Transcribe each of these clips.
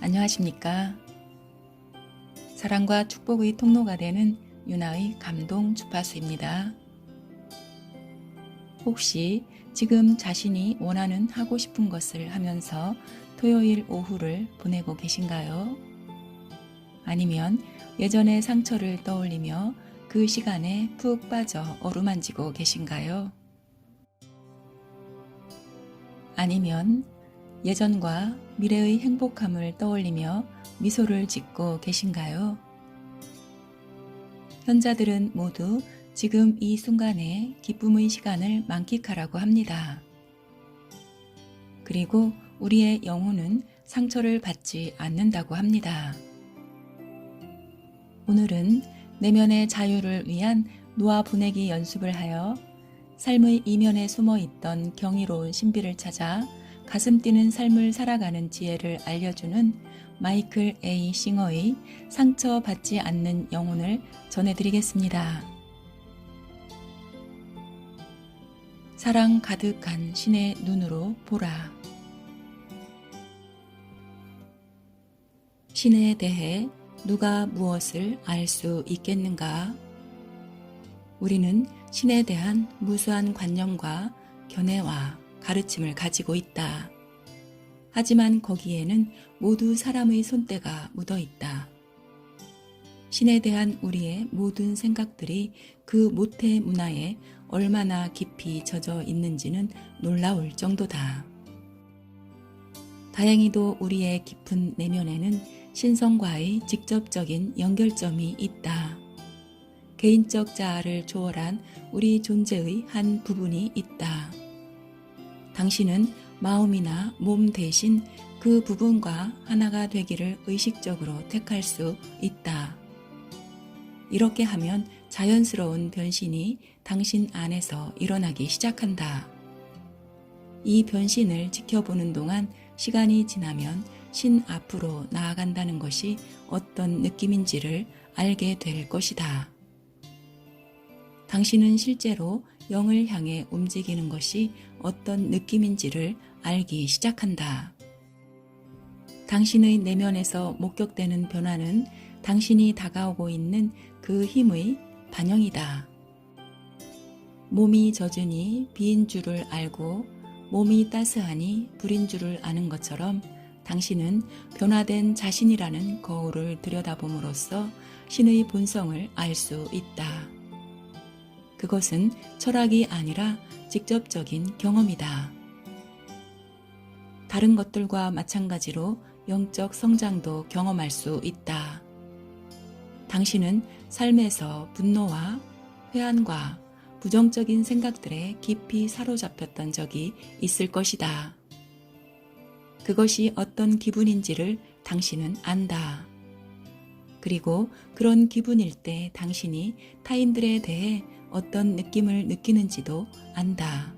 안녕하십니까. 사랑과 축복의 통로가 되는 유나의 감동 주파수입니다. 혹시 지금 자신이 원하는 하고 싶은 것을 하면서 토요일 오후를 보내고 계신가요? 아니면 예전의 상처를 떠올리며 그 시간에 푹 빠져 어루만지고 계신가요? 아니면 예전과 미래의 행복함을 떠올리며 미소를 짓고 계신가요? 현자들은 모두 지금 이 순간에 기쁨의 시간을 만끽하라고 합니다. 그리고 우리의 영혼은 상처를 받지 않는다고 합니다. 오늘은 내면의 자유를 위한 놓아 보내기 연습을 하여 삶의 이면에 숨어 있던 경이로운 신비를 찾아 가슴 뛰는 삶을 살아가는 지혜를 알려주는 마이클 A. 싱어의 상처받지 않는 영혼을 전해드리겠습니다. 사랑 가득한 신의 눈으로 보라. 신에 대해 누가 무엇을 알 수 있겠는가? 우리는 신에 대한 무수한 관념과 견해와 가르침을 가지고 있다. 하지만 거기에는 모두 사람의 손때가 묻어 있다. 신에 대한 우리의 모든 생각들이 그 모태 문화에 얼마나 깊이 젖어 있는지는 놀라울 정도다. 다행히도 우리의 깊은 내면에는 신성과의 직접적인 연결점이 있다. 개인적 자아를 초월한 우리 존재의 한 부분이 있다. 당신은 마음이나 몸 대신 그 부분과 하나가 되기를 의식적으로 택할 수 있다. 이렇게 하면 자연스러운 변신이 당신 안에서 일어나기 시작한다. 이 변신을 지켜보는 동안 시간이 지나면 신 앞으로 나아간다는 것이 어떤 느낌인지를 알게 될 것이다. 당신은 실제로 영을 향해 움직이는 것이 어떤 느낌인지를 알기 시작한다. 당신의 내면에서 목격되는 변화는 당신이 다가오고 있는 그 힘의 반영이다. 몸이 젖으니 비인 줄을 알고 몸이 따스하니 불인 줄을 아는 것처럼 당신은 변화된 자신이라는 거울을 들여다봄으로써 신의 본성을 알 수 있다. 그것은 철학이 아니라 직접적인 경험이다. 다른 것들과 마찬가지로 영적 성장도 경험할 수 있다. 당신은 삶에서 분노와 회한과 부정적인 생각들에 깊이 사로잡혔던 적이 있을 것이다. 그것이 어떤 기분인지를 당신은 안다. 그리고 그런 기분일 때 당신이 타인들에 대해 어떤 느낌을 느끼는지도 안다.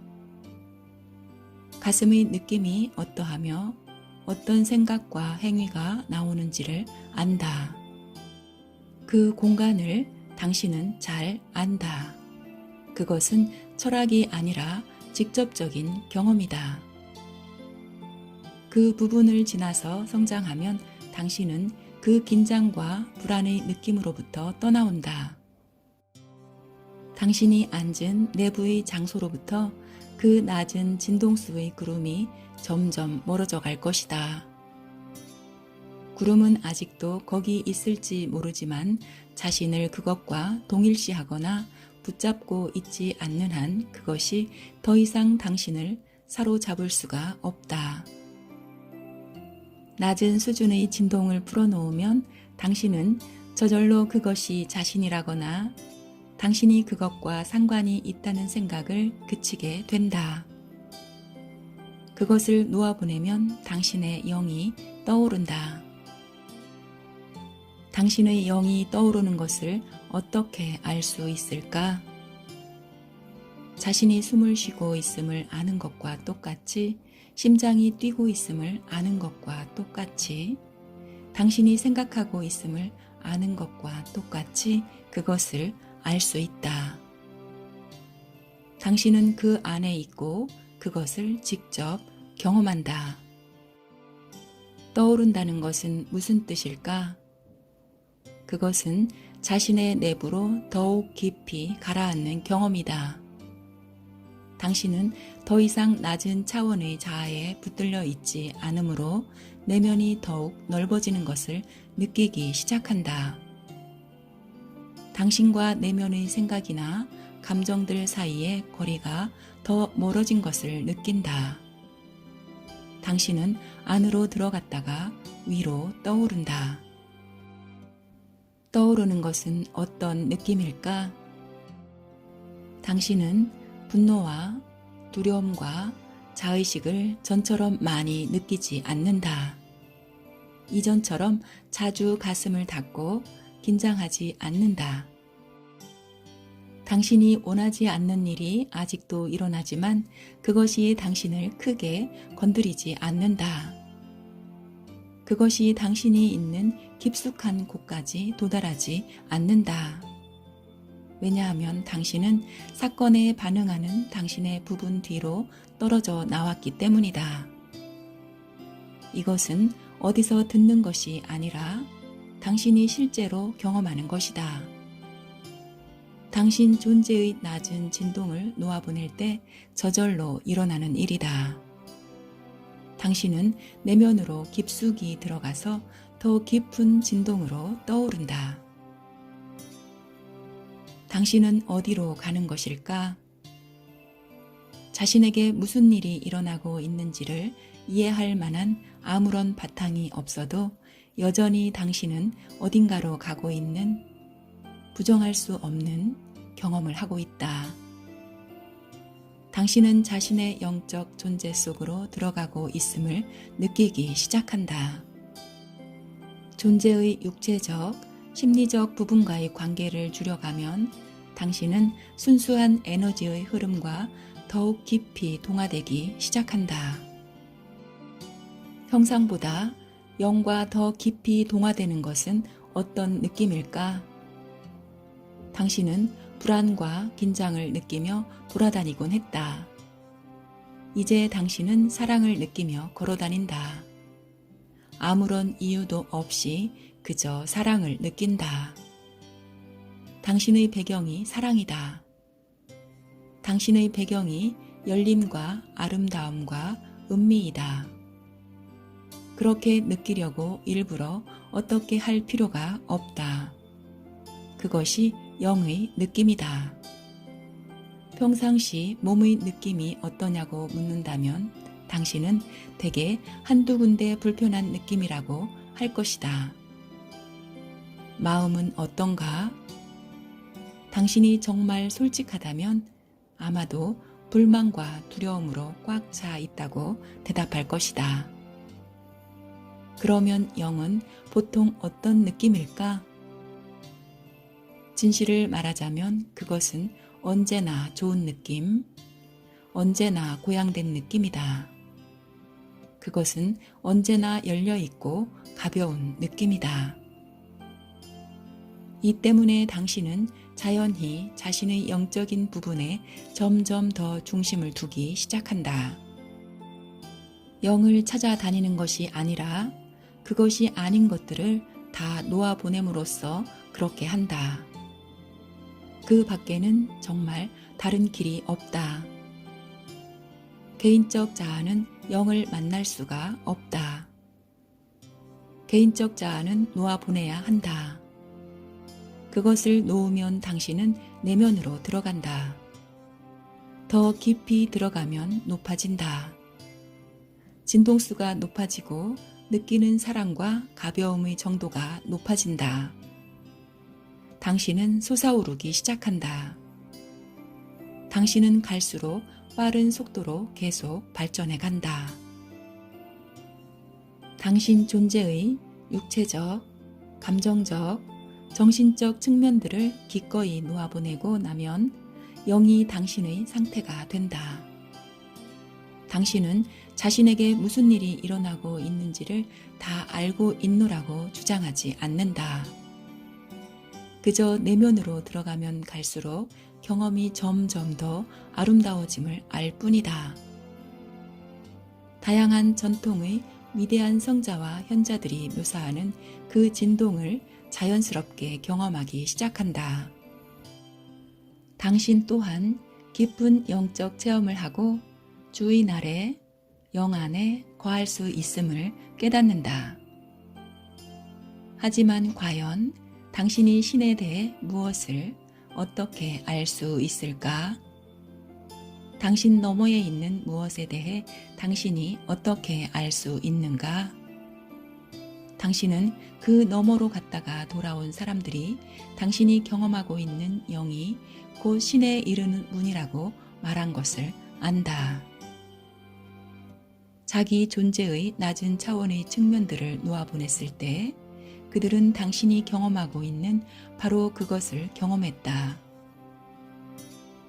가슴의 느낌이 어떠하며 어떤 생각과 행위가 나오는지를 안다. 그 공간을 당신은 잘 안다. 그것은 철학이 아니라 직접적인 경험이다. 그 부분을 지나서 성장하면 당신은 그 긴장과 불안의 느낌으로부터 떠나온다. 당신이 앉은 내부의 장소로부터 그 낮은 진동수의 구름이 점점 멀어져 갈 것이다. 구름은 아직도 거기 있을지 모르지만 자신을 그것과 동일시하거나 붙잡고 있지 않는 한 그것이 더 이상 당신을 사로잡을 수가 없다. 낮은 수준의 진동을 풀어놓으면 당신은 저절로 그것이 자신이라거나 당신이 그것과 상관이 있다는 생각을 그치게 된다. 그것을 놓아보내면 당신의 영이 떠오른다. 당신의 영이 떠오르는 것을 어떻게 알 수 있을까? 자신이 숨을 쉬고 있음을 아는 것과 똑같이 심장이 뛰고 있음을 아는 것과 똑같이 당신이 생각하고 있음을 아는 것과 똑같이 그것을 알 수 있다. 당신은 그 안에 있고 그것을 직접 경험한다. 떠오른다는 것은 무슨 뜻일까? 그것은 자신의 내부로 더욱 깊이 가라앉는 경험이다. 당신은 더 이상 낮은 차원의 자아에 붙들려 있지 않으므로 내면이 더욱 넓어지는 것을 느끼기 시작한다. 당신과 내면의 생각이나 감정들 사이의 거리가 더 멀어진 것을 느낀다. 당신은 안으로 들어갔다가 위로 떠오른다. 떠오르는 것은 어떤 느낌일까? 당신은 분노와 두려움과 자의식을 전처럼 많이 느끼지 않는다. 이전처럼 자주 가슴을 닫고 긴장하지 않는다. 당신이 원하지 않는 일이 아직도 일어나지만 그것이 당신을 크게 건드리지 않는다. 그것이 당신이 있는 깊숙한 곳까지 도달하지 않는다. 왜냐하면 당신은 사건에 반응하는 당신의 부분 뒤로 떨어져 나왔기 때문이다. 이것은 어디서 듣는 것이 아니라 당신이 실제로 경험하는 것이다. 당신 존재의 낮은 진동을 놓아보낼 때 저절로 일어나는 일이다. 당신은 내면으로 깊숙이 들어가서 더 깊은 진동으로 떠오른다. 당신은 어디로 가는 것일까? 자신에게 무슨 일이 일어나고 있는지를 이해할 만한 아무런 바탕이 없어도 여전히 당신은 어딘가로 가고 있는 부정할 수 없는 경험을 하고 있다. 당신은 자신의 영적 존재 속으로 들어가고 있음을 느끼기 시작한다. 존재의 육체적, 심리적 부분과의 관계를 줄여가면 당신은 순수한 에너지의 흐름과 더욱 깊이 동화되기 시작한다. 형상보다 영과 더 깊이 동화되는 것은 어떤 느낌일까? 당신은 불안과 긴장을 느끼며 돌아다니곤 했다. 이제 당신은 사랑을 느끼며 걸어다닌다. 아무런 이유도 없이 그저 사랑을 느낀다. 당신의 배경이 사랑이다. 당신의 배경이 열림과 아름다움과 은미이다. 그렇게 느끼려고 일부러 어떻게 할 필요가 없다. 그것이 영의 느낌이다. 평상시 몸의 느낌이 어떠냐고 묻는다면 당신은 대개 한두 군데 불편한 느낌이라고 할 것이다. 마음은 어떤가? 당신이 정말 솔직하다면 아마도 불만과 두려움으로 꽉 차 있다고 대답할 것이다. 그러면 영은 보통 어떤 느낌일까? 진실을 말하자면 그것은 언제나 좋은 느낌, 언제나 고양된 느낌이다. 그것은 언제나 열려있고 가벼운 느낌이다. 이 때문에 당신은 자연히 자신의 영적인 부분에 점점 더 중심을 두기 시작한다. 영을 찾아다니는 것이 아니라 그것이 아닌 것들을 다 놓아보냄으로써 그렇게 한다. 그 밖에는 정말 다른 길이 없다. 개인적 자아는 영을 만날 수가 없다. 개인적 자아는 놓아보내야 한다. 그것을 놓으면 당신은 내면으로 들어간다. 더 깊이 들어가면 높아진다. 진동수가 높아지고 느끼는 사랑과 가벼움의 정도가 높아진다. 당신은 솟아오르기 시작한다. 당신은 갈수록 빠른 속도로 계속 발전해 간다. 당신 존재의 육체적, 감정적, 정신적 측면들을 기꺼이 놓아보내고 나면 영이 당신의 상태가 된다. 당신은 자신에게 무슨 일이 일어나고 있는지를 다 알고 있노라고 주장하지 않는다. 그저 내면으로 들어가면 갈수록 경험이 점점 더 아름다워짐을 알 뿐이다. 다양한 전통의 위대한 성자와 현자들이 묘사하는 그 진동을 자연스럽게 경험하기 시작한다. 당신 또한 깊은 영적 체험을 하고 주의 날에 영 안에 거할 수 있음을 깨닫는다. 하지만 과연 당신이 신에 대해 무엇을 어떻게 알 수 있을까? 당신 너머에 있는 무엇에 대해 당신이 어떻게 알 수 있는가? 당신은 그 너머로 갔다가 돌아온 사람들이 당신이 경험하고 있는 영이 곧 신에 이르는 문이라고 말한 것을 안다. 자기 존재의 낮은 차원의 측면들을 놓아보냈을 때 그들은 당신이 경험하고 있는 바로 그것을 경험했다.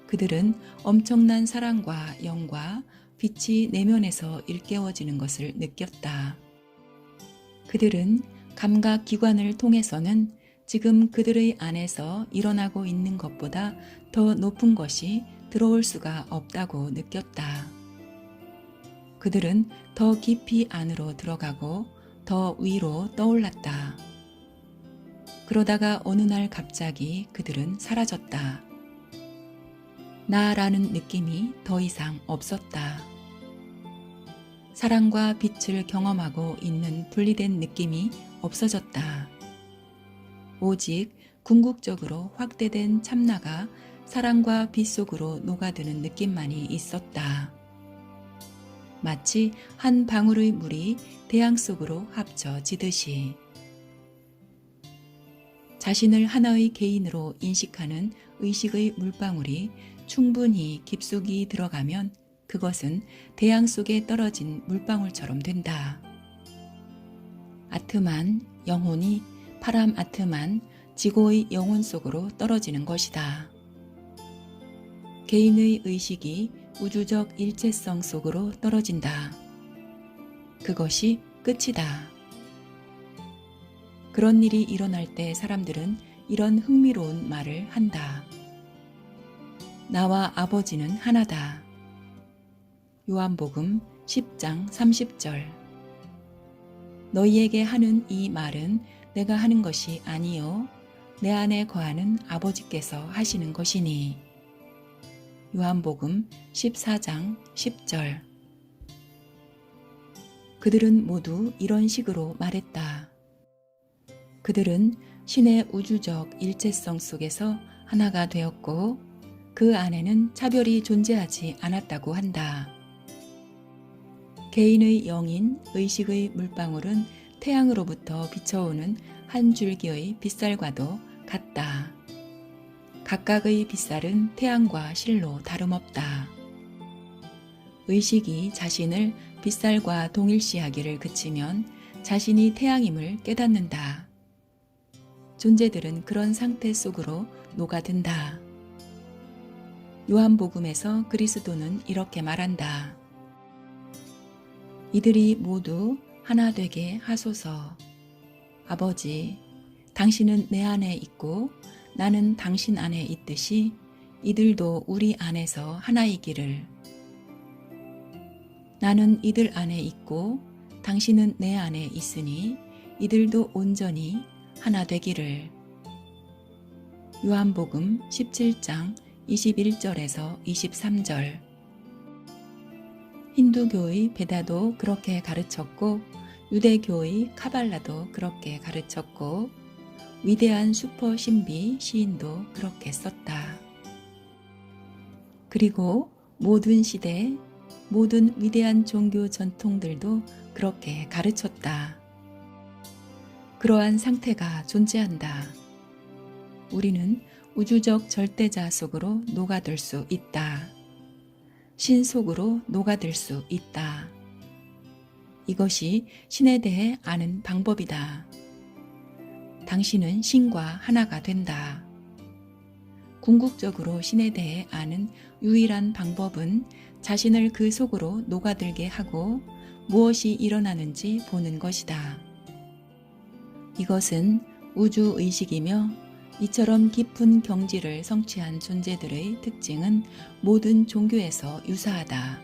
그들은 엄청난 사랑과 영과 빛이 내면에서 일깨워지는 것을 느꼈다. 그들은 감각 기관을 통해서는 지금 그들의 안에서 일어나고 있는 것보다 더 높은 것이 들어올 수가 없다고 느꼈다. 그들은 더 깊이 안으로 들어가고 더 위로 떠올랐다. 그러다가 어느 날 갑자기 그들은 사라졌다. 나라는 느낌이 더 이상 없었다. 사랑과 빛을 경험하고 있는 분리된 느낌이 없어졌다. 오직 궁극적으로 확대된 참나가 사랑과 빛 속으로 녹아드는 느낌만이 있었다. 마치 한 방울의 물이 대양 속으로 합쳐지듯이. 자신을 하나의 개인으로 인식하는 의식의 물방울이 충분히 깊숙이 들어가면 그것은 대양 속에 떨어진 물방울처럼 된다. 아트만, 영혼이 파람 아트만 지고의 영혼 속으로 떨어지는 것이다. 개인의 의식이 우주적 일체성 속으로 떨어진다. 그것이 끝이다. 그런 일이 일어날 때 사람들은 이런 흥미로운 말을 한다. 나와 아버지는 하나다. 요한복음 10장 30절. 너희에게 하는 이 말은 내가 하는 것이 아니요 내 안에 거하는 아버지께서 하시는 것이니. 요한복음 14장 10절. 그들은 모두 이런 식으로 말했다. 그들은 신의 우주적 일체성 속에서 하나가 되었고 그 안에는 차별이 존재하지 않았다고 한다. 개인의 영인 의식의 물방울은 태양으로부터 비춰오는 한 줄기의 빛살과도 같다. 각각의 빛살은 태양과 실로 다름없다. 의식이 자신을 빛살과 동일시하기를 그치면 자신이 태양임을 깨닫는다. 존재들은 그런 상태 속으로 녹아든다. 요한복음에서 그리스도는 이렇게 말한다. 이들이 모두 하나 되게 하소서. 아버지, 당신은 내 안에 있고 나는 당신 안에 있듯이 이들도 우리 안에서 하나이기를. 나는 이들 안에 있고 당신은 내 안에 있으니 이들도 온전히 하나 되기를. 요한복음 17장 21절에서 23절. 힌두교의 베다도 그렇게 가르쳤고 유대교의 카발라도 그렇게 가르쳤고 위대한 슈퍼 신비 시인도 그렇게 썼다. 그리고 모든 시대, 모든 위대한 종교 전통들도 그렇게 가르쳤다. 그러한 상태가 존재한다. 우리는 우주적 절대자 속으로 녹아들 수 있다. 신 속으로 녹아들 수 있다. 이것이 신에 대해 아는 방법이다. 당신은 신과 하나가 된다. 궁극적으로 신에 대해 아는 유일한 방법은 자신을 그 속으로 녹아들게 하고 무엇이 일어나는지 보는 것이다. 이것은 우주의식이며 이처럼 깊은 경지를 성취한 존재들의 특징은 모든 종교에서 유사하다.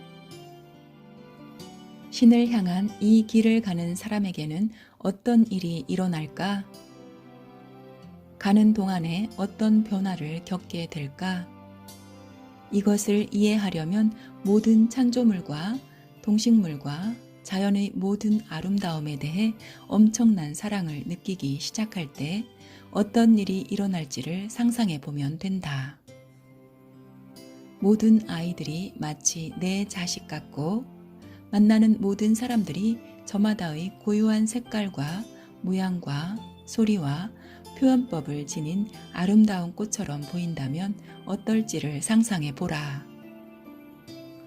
신을 향한 이 길을 가는 사람에게는 어떤 일이 일어날까? 가는 동안에 어떤 변화를 겪게 될까? 이것을 이해하려면 모든 창조물과 동식물과 자연의 모든 아름다움에 대해 엄청난 사랑을 느끼기 시작할 때 어떤 일이 일어날지를 상상해 보면 된다. 모든 아이들이 마치 내 자식 같고 만나는 모든 사람들이 저마다의 고유한 색깔과 모양과 소리와 표현법을 지닌 아름다운 꽃처럼 보인다면 어떨지를 상상해 보라.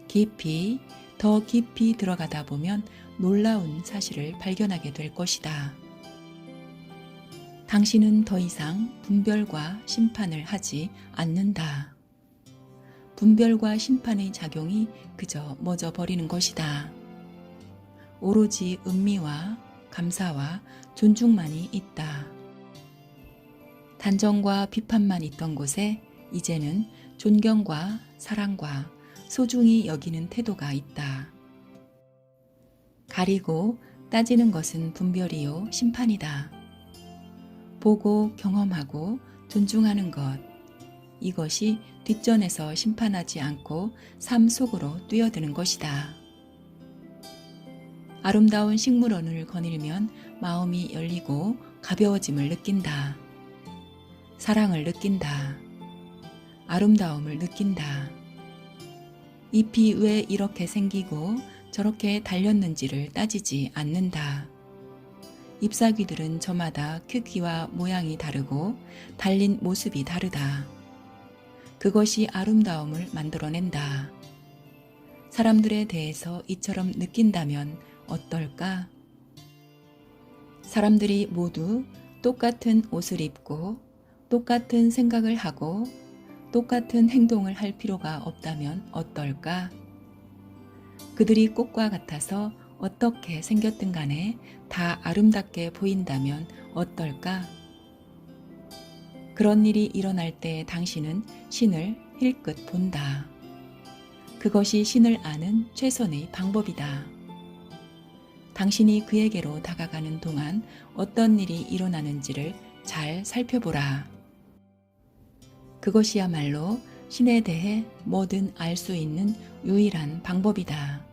깊이, 더 깊이 들어가다 보면 놀라운 사실을 발견하게 될 것이다. 당신은 더 이상 분별과 심판을 하지 않는다. 분별과 심판의 작용이 그저 멎어버리는 것이다. 오로지 은미와 감사와 존중만이 있다. 단정과 비판만 있던 곳에 이제는 존경과 사랑과 소중히 여기는 태도가 있다. 가리고 따지는 것은 분별이요 심판이다. 보고 경험하고 존중하는 것, 이것이 뒷전에서 심판하지 않고 삶 속으로 뛰어드는 것이다. 아름다운 식물원을 거닐면 마음이 열리고 가벼워짐을 느낀다. 사랑을 느낀다. 아름다움을 느낀다. 잎이 왜 이렇게 생기고 저렇게 달렸는지를 따지지 않는다. 잎사귀들은 저마다 크기와 모양이 다르고 달린 모습이 다르다. 그것이 아름다움을 만들어낸다. 사람들에 대해서 이처럼 느낀다면 어떨까? 사람들이 모두 똑같은 옷을 입고 똑같은 생각을 하고 똑같은 행동을 할 필요가 없다면 어떨까? 그들이 꽃과 같아서 어떻게 생겼든 간에 다 아름답게 보인다면 어떨까? 그런 일이 일어날 때 당신은 신을 힐끗 본다. 그것이 신을 아는 최선의 방법이다. 당신이 그에게로 다가가는 동안 어떤 일이 일어나는지를 잘 살펴보라. 그것이야말로 신에 대해 뭐든 알 수 있는 유일한 방법이다.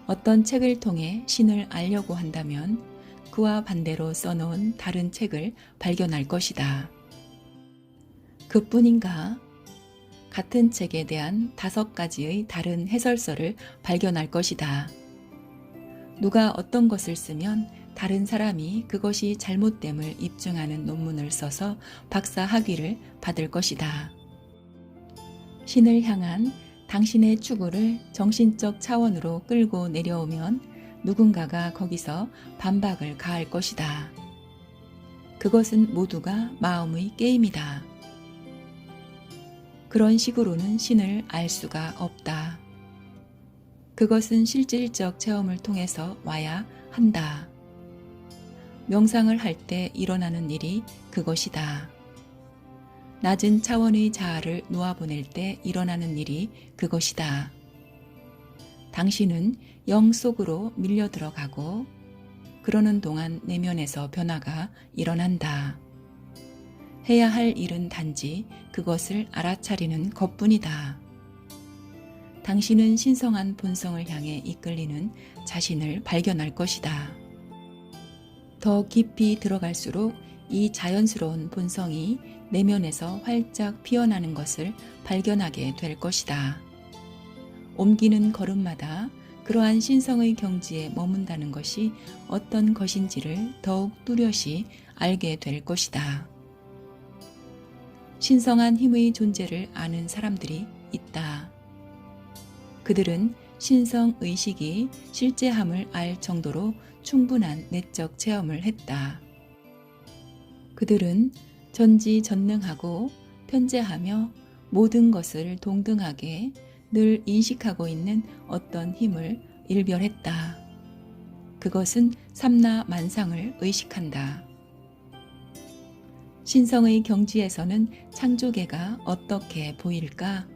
어떤 책을 통해 신을 알려고 한다면 그와 반대로 써놓은 다른 책을 발견할 것이다. 그뿐인가? 같은 책에 대한 5가지의 다른 해설서를 발견할 것이다. 누가 어떤 것을 쓰면 다른 사람이 그것이 잘못됨을 입증하는 논문을 써서 박사 학위를 받을 것이다. 신을 향한 당신의 추구를 정신적 차원으로 끌고 내려오면 누군가가 거기서 반박을 가할 것이다. 그것은 모두가 마음의 게임이다. 그런 식으로는 신을 알 수가 없다. 그것은 실질적 체험을 통해서 와야 한다. 명상을 할 때 일어나는 일이 그것이다. 낮은 차원의 자아를 놓아보낼 때 일어나는 일이 그것이다. 당신은 영 속으로 밀려 들어가고 그러는 동안 내면에서 변화가 일어난다. 해야 할 일은 단지 그것을 알아차리는 것뿐이다. 당신은 신성한 본성을 향해 이끌리는 자신을 발견할 것이다. 더 깊이 들어갈수록 이 자연스러운 본성이 내면에서 활짝 피어나는 것을 발견하게 될 것이다. 옮기는 걸음마다 그러한 신성의 경지에 머문다는 것이 어떤 것인지를 더욱 뚜렷이 알게 될 것이다. 신성한 힘의 존재를 아는 사람들이 있다. 그들은 신성 의식이 실제함을 알 정도로 충분한 내적 체험을 했다. 그들은 전지전능하고 편재하며 모든 것을 동등하게 늘 인식하고 있는 어떤 힘을 일별했다. 그것은 삼라 만상을 의식한다. 신성의 경지에서는 창조계가 어떻게 보일까?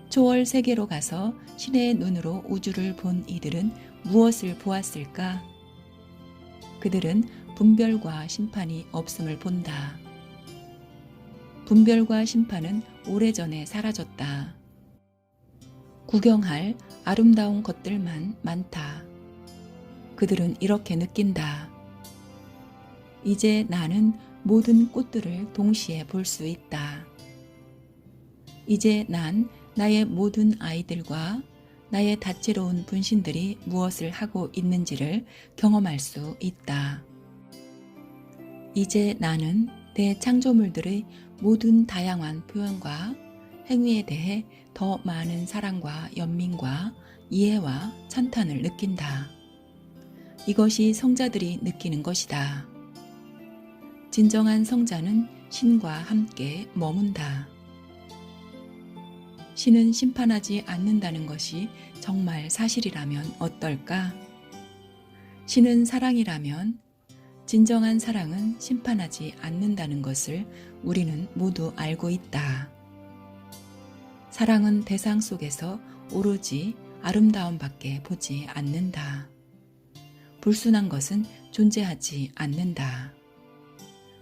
초월 세계로 가서 신의 눈으로 우주를 본 이들은 무엇을 보았을까? 그들은 분별과 심판이 없음을 본다. 분별과 심판은 오래전에 사라졌다. 구경할 아름다운 것들만 많다. 그들은 이렇게 느낀다. 이제 나는 모든 꽃들을 동시에 볼 수 있다. 이제 난 나의 모든 아이들과 나의 다채로운 분신들이 무엇을 하고 있는지를 경험할 수 있다. 이제 나는 내 창조물들의 모든 다양한 표현과 행위에 대해 더 많은 사랑과 연민과 이해와 찬탄을 느낀다. 이것이 성자들이 느끼는 것이다. 진정한 성자는 신과 함께 머문다. 신은 심판하지 않는다는 것이 정말 사실이라면 어떨까? 신은 사랑이라면 진정한 사랑은 심판하지 않는다는 것을 우리는 모두 알고 있다. 사랑은 대상 속에서 오로지 아름다움밖에 보지 않는다. 불순한 것은 존재하지 않는다.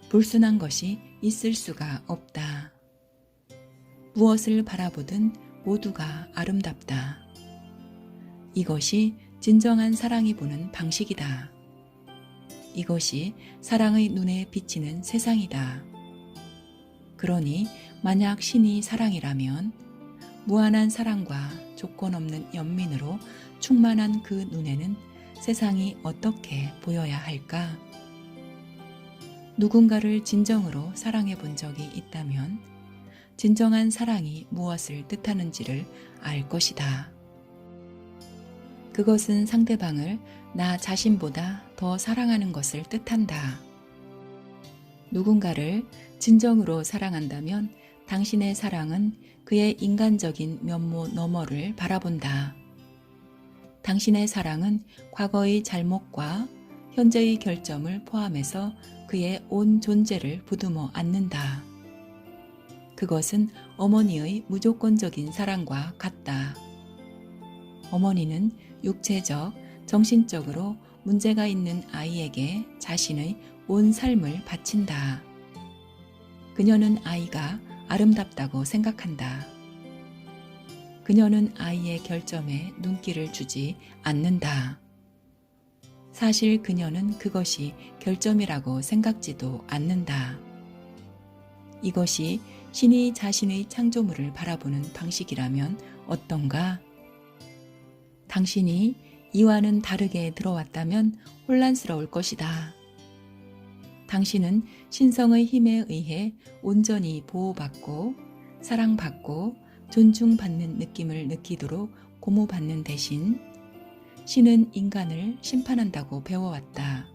불순한 것이 있을 수가 없다. 무엇을 바라보든 모두가 아름답다. 이것이 진정한 사랑이 보는 방식이다. 이것이 사랑의 눈에 비치는 세상이다. 그러니 만약 신이 사랑이라면 무한한 사랑과 조건 없는 연민으로 충만한 그 눈에는 세상이 어떻게 보여야 할까? 누군가를 진정으로 사랑해 본 적이 있다면 진정한 사랑이 무엇을 뜻하는지를 알 것이다. 그것은 상대방을 나 자신보다 더 사랑하는 것을 뜻한다. 누군가를 진정으로 사랑한다면 당신의 사랑은 그의 인간적인 면모 너머를 바라본다. 당신의 사랑은 과거의 잘못과 현재의 결점을 포함해서 그의 온 존재를 보듬어 안는다. 그것은 어머니의 무조건적인 사랑과 같다. 어머니는 육체적, 정신적으로 문제가 있는 아이에게 자신의 온 삶을 바친다. 그녀는 아이가 아름답다고 생각한다. 그녀는 아이의 결점에 눈길을 주지 않는다. 사실 그녀는 그것이 결점이라고 생각지도 않는다. 이것이 신이 자신의 창조물을 바라보는 방식이라면 어떤가? 당신이 이와는 다르게 들어왔다면 혼란스러울 것이다. 당신은 신성의 힘에 의해 온전히 보호받고 사랑받고 존중받는 느낌을 느끼도록 고무받는 대신 신은 인간을 심판한다고 배워왔다.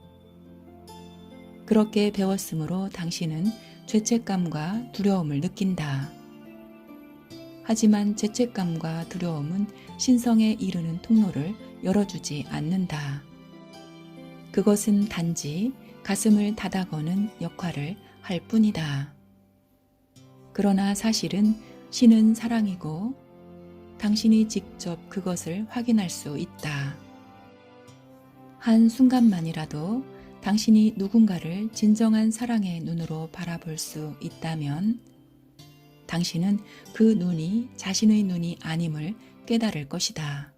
그렇게 배웠으므로 당신은 죄책감과 두려움을 느낀다. 하지만 죄책감과 두려움은 신성에 이르는 통로를 열어주지 않는다. 그것은 단지 가슴을 닫아거는 역할을 할 뿐이다. 그러나 사실은 신은 사랑이고 당신이 직접 그것을 확인할 수 있다. 한 순간만이라도 당신이 누군가를 진정한 사랑의 눈으로 바라볼 수 있다면 당신은 그 눈이 자신의 눈이 아님을 깨달을 것이다.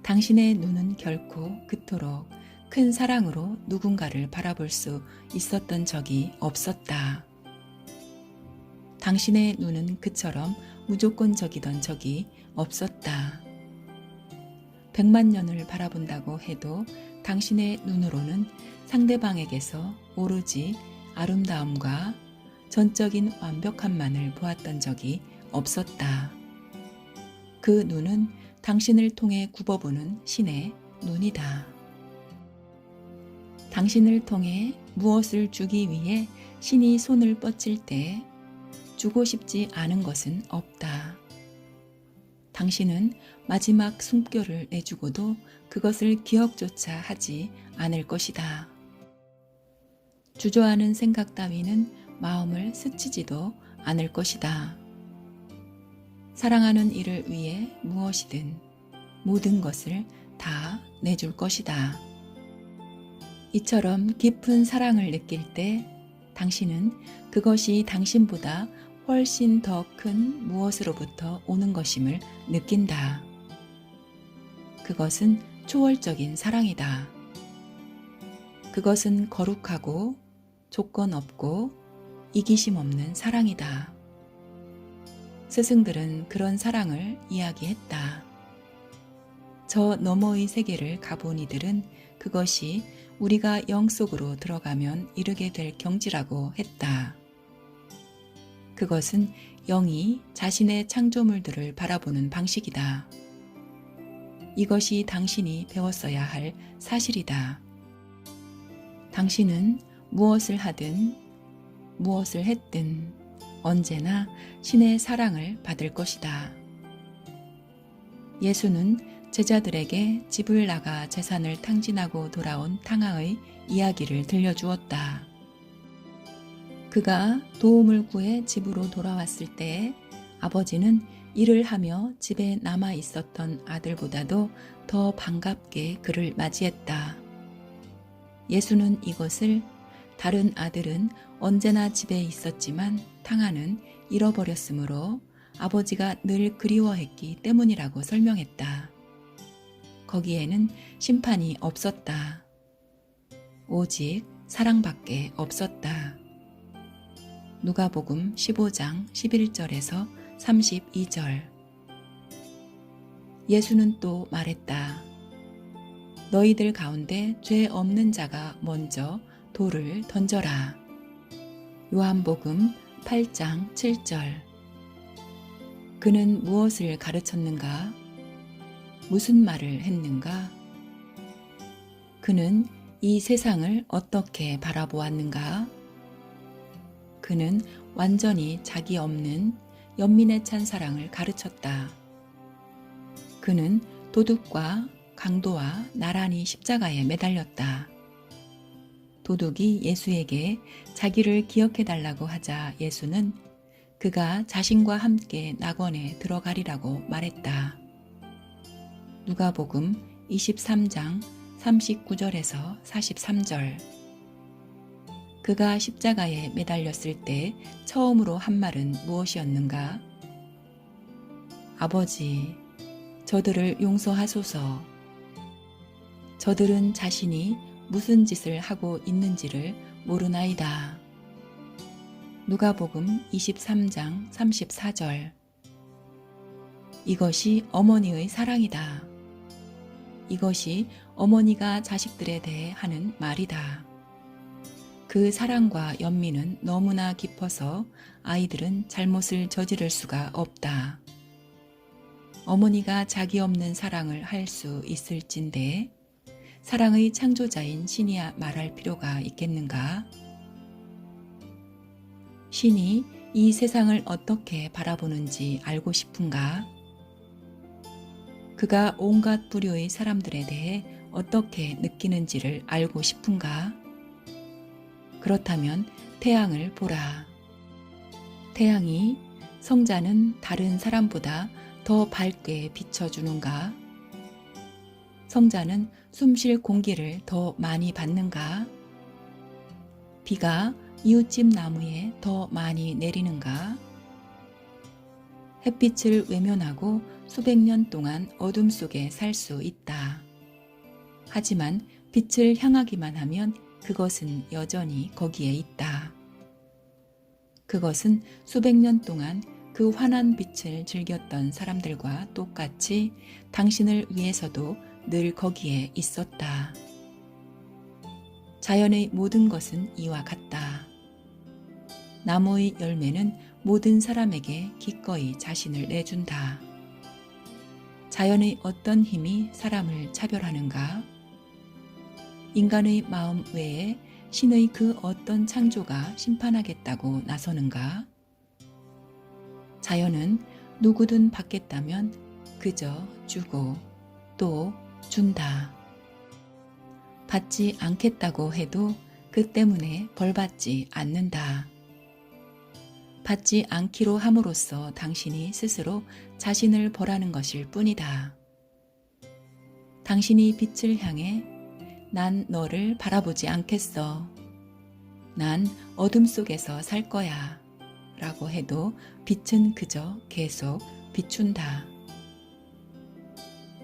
당신의 눈은 결코 그토록 큰 사랑으로 누군가를 바라볼 수 있었던 적이 없었다. 당신의 눈은 그처럼 무조건적이던 적이 없었다. 100만 년을 바라본다고 해도 당신의 눈으로는 상대방에게서 오로지 아름다움과 전적인 완벽함만을 보았던 적이 없었다. 그 눈은 당신을 통해 굽어보는 신의 눈이다. 당신을 통해 무엇을 주기 위해 신이 손을 뻗칠 때 주고 싶지 않은 것은 없다. 당신은 마지막 숨결을 내주고도 그것을 기억조차 하지 않을 것이다. 주저하는 생각 따위는 마음을 스치지도 않을 것이다. 사랑하는 이를 위해 무엇이든 모든 것을 다 내줄 것이다. 이처럼 깊은 사랑을 느낄 때 당신은 그것이 당신보다 훨씬 더 큰 무엇으로부터 오는 것임을 느낀다. 그것은 초월적인 사랑이다. 그것은 거룩하고 조건 없고 이기심 없는 사랑이다. 스승들은 그런 사랑을 이야기했다. 저 너머의 세계를 가본 이들은 그것이 우리가 영속으로 들어가면 이르게 될 경지라고 했다. 그것은 영이 자신의 창조물들을 바라보는 방식이다. 이것이 당신이 배웠어야 할 사실이다. 당신은 무엇을 하든 무엇을 했든 언제나 신의 사랑을 받을 것이다. 예수는 제자들에게 집을 나가 재산을 탕진하고 돌아온 탕하의 이야기를 들려주었다. 그가 도움을 구해 집으로 돌아왔을 때 아버지는 일을 하며 집에 남아 있었던 아들보다도 더 반갑게 그를 맞이했다. 예수는 이것을 다른 아들은 언제나 집에 있었지만 탕하는 잃어버렸으므로 아버지가 늘 그리워했기 때문이라고 설명했다. 거기에는 심판이 없었다. 오직 사랑밖에 없었다. 누가복음 15장 11절에서 32절. 예수는 또 말했다. 너희들 가운데 죄 없는 자가 먼저 돌을 던져라. 요한복음 8장 7절. 그는 무엇을 가르쳤는가? 무슨 말을 했는가? 그는 이 세상을 어떻게 바라보았는가? 그는 완전히 자기 없는 연민에 찬 사랑을 가르쳤다. 그는 도둑과 강도와 나란히 십자가에 매달렸다. 도둑이 예수에게 자기를 기억해달라고 하자 예수는 그가 자신과 함께 낙원에 들어가리라고 말했다. 누가복음 23장 39절에서 43절. 그가 십자가에 매달렸을 때 처음으로 한 말은 무엇이었는가? 아버지, 저들을 용서하소서. 저들은 자신이 무슨 짓을 하고 있는지를 모르나이다. 누가복음 23장 34절. 이것이 어머니의 사랑이다. 이것이 어머니가 자식들에 대해 하는 말이다. 그 사랑과 연민은 너무나 깊어서 아이들은 잘못을 저지를 수가 없다. 어머니가 자기 없는 사랑을 할 수 있을진데 사랑의 창조자인 신이야 말할 필요가 있겠는가? 신이 이 세상을 어떻게 바라보는지 알고 싶은가? 그가 온갖 부류의 사람들에 대해 어떻게 느끼는지를 알고 싶은가? 그렇다면 태양을 보라. 태양이 성자는 다른 사람보다 더 밝게 비춰주는가? 성자는 숨쉴 공기를 더 많이 받는가? 비가 이웃집 나무에 더 많이 내리는가? 햇빛을 외면하고 수백 년 동안 어둠 속에 살 수 있다. 하지만 빛을 향하기만 하면 그것은 여전히 거기에 있다. 그것은 수백 년 동안 그 환한 빛을 즐겼던 사람들과 똑같이 당신을 위해서도 늘 거기에 있었다. 자연의 모든 것은 이와 같다. 나무의 열매는 모든 사람에게 기꺼이 자신을 내준다. 자연의 어떤 힘이 사람을 차별하는가? 인간의 마음 외에 신의 그 어떤 창조가 심판하겠다고 나서는가? 자연은 누구든 받겠다면 그저 주고 또 준다. 받지 않겠다고 해도 그 때문에 벌받지 않는다. 받지 않기로 함으로써 당신이 스스로 자신을 벌하는 것일 뿐이다. 당신이 빛을 향해 난 너를 바라보지 않겠어. 난 어둠 속에서 살 거야. 라고 해도 빛은 그저 계속 비춘다.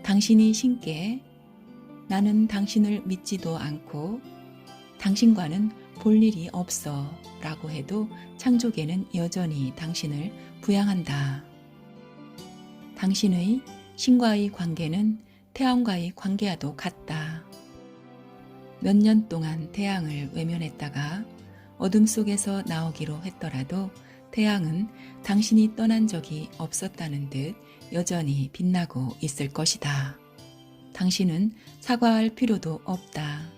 당신이 신께 나는 당신을 믿지도 않고 당신과는 볼 일이 없어 라고 해도 창조계는 여전히 당신을 부양한다. 당신의 신과의 관계는 태양과의 관계와도 같다. 몇 년 동안 태양을 외면했다가 어둠 속에서 나오기로 했더라도 태양은 당신이 떠난 적이 없었다는 듯 여전히 빛나고 있을 것이다. 당신은 사과할 필요도 없다.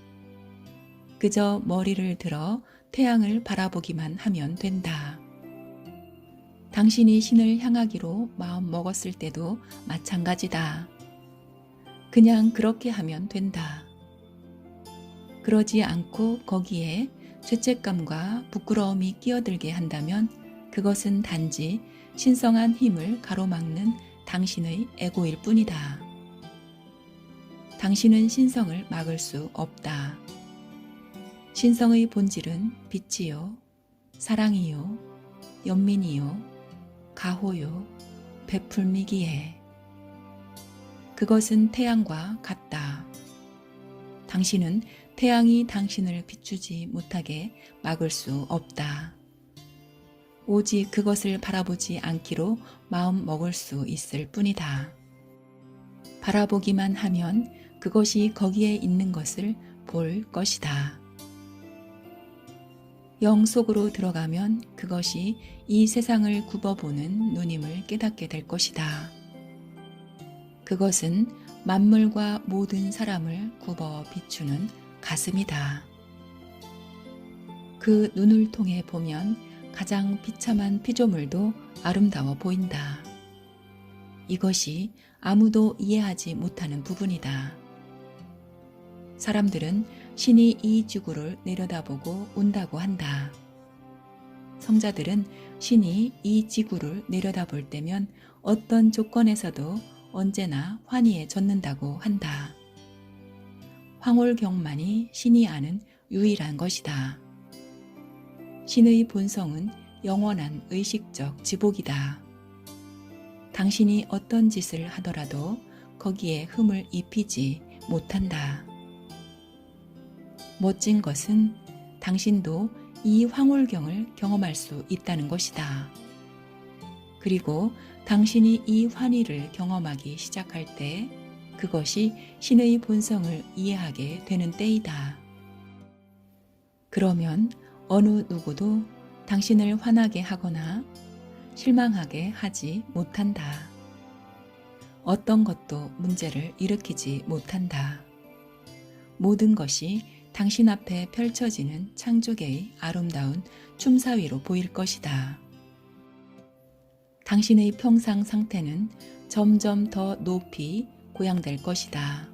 그저 머리를 들어 태양을 바라보기만 하면 된다. 당신이 신을 향하기로 마음 먹었을 때도 마찬가지다. 그냥 그렇게 하면 된다. 그러지 않고 거기에 죄책감과 부끄러움이 끼어들게 한다면 그것은 단지 신성한 힘을 가로막는 당신의 에고일 뿐이다. 당신은 신성을 막을 수 없다. 신성의 본질은 빛이요, 사랑이요, 연민이요, 가호요, 베풀미기에. 그것은 태양과 같다. 당신은 태양이 당신을 비추지 못하게 막을 수 없다. 오직 그것을 바라보지 않기로 마음 먹을 수 있을 뿐이다. 바라보기만 하면 그것이 거기에 있는 것을 볼 것이다. 영 속으로 들어가면 그것이 이 세상을 굽어보는 눈임을 깨닫게 될 것이다. 그것은 만물과 모든 사람을 굽어 비추는 가슴이다. 그 눈을 통해 보면 가장 비참한 피조물도 아름다워 보인다. 이것이 아무도 이해하지 못하는 부분이다. 사람들은 신이 이 지구를 내려다보고 운다고 한다. 성자들은 신이 이 지구를 내려다볼 때면 어떤 조건에서도 언제나 환희에 젖는다고 한다. 황홀경만이 신이 아는 유일한 것이다. 신의 본성은 영원한 의식적 지복이다. 당신이 어떤 짓을 하더라도 거기에 흠을 입히지 못한다. 멋진 것은 당신도 이 황홀경을 경험할 수 있다는 것이다. 그리고 당신이 이 환희를 경험하기 시작할 때 그것이 신의 본성을 이해하게 되는 때이다. 그러면 어느 누구도 당신을 화나게 하거나 실망하게 하지 못한다. 어떤 것도 문제를 일으키지 못한다. 모든 것이 당신 앞에 펼쳐지는 창조계의 아름다운 춤사위로 보일 것이다. 당신의 평상 상태는 점점 더 높이 고양될 것이다.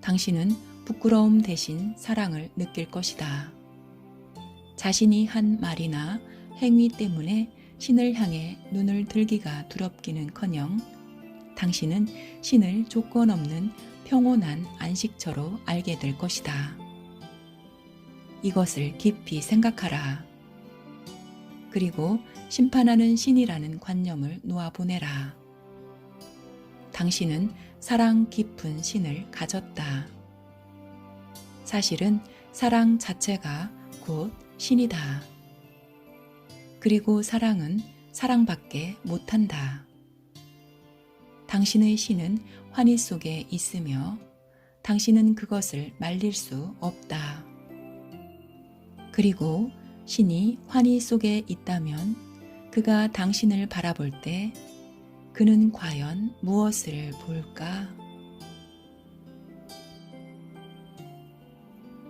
당신은 부끄러움 대신 사랑을 느낄 것이다. 자신이 한 말이나 행위 때문에 신을 향해 눈을 들기가 두렵기는커녕 당신은 신을 조건 없는 평온한 안식처로 알게 될 것이다. 이것을 깊이 생각하라. 그리고 심판하는 신이라는 관념을 놓아보내라. 당신은 사랑 깊은 신을 가졌다. 사실은 사랑 자체가 곧 신이다. 그리고 사랑은 사랑밖에 못한다. 당신의 신은 환희 속에 있으며 당신은 그것을 말릴 수 없다. 그리고 신이 환희 속에 있다면 그가 당신을 바라볼 때 그는 과연 무엇을 볼까?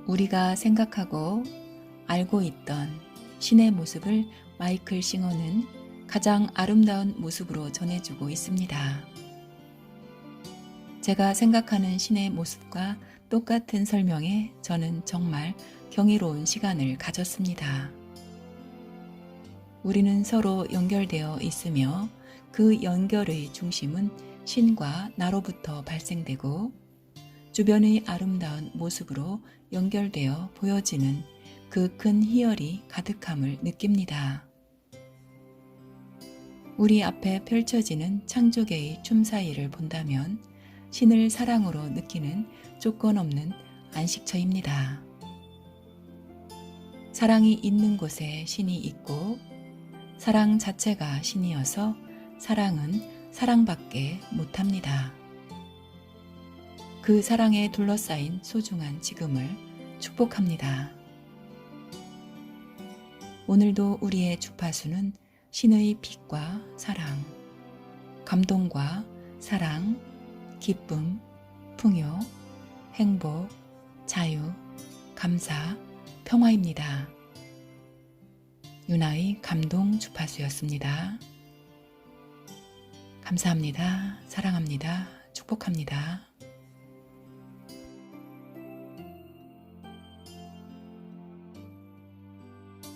우리가 생각하고 알고 있던 신의 모습을 마이클 싱어는 가장 아름다운 모습으로 전해주고 있습니다. 제가 생각하는 신의 모습과 똑같은 설명에 저는 정말 경이로운 시간을 가졌습니다. 우리는 서로 연결되어 있으며 그 연결의 중심은 신과 나로부터 발생되고 주변의 아름다운 모습으로 연결되어 보여지는 그 큰 희열이 가득함을 느낍니다. 우리 앞에 펼쳐지는 창조계의 춤사위를 본다면 신을 사랑으로 느끼는 조건 없는 안식처입니다. 사랑이 있는 곳에 신이 있고 사랑 자체가 신이어서 사랑은 사랑밖에 못합니다. 그 사랑에 둘러싸인 소중한 지금을 축복합니다. 오늘도 우리의 주파수는 신의 빛과 사랑, 감동과 사랑, 기쁨, 풍요, 행복, 자유, 감사, 평화입니다. 유나의 감동 주파수였습니다. 감사합니다. 사랑합니다. 축복합니다.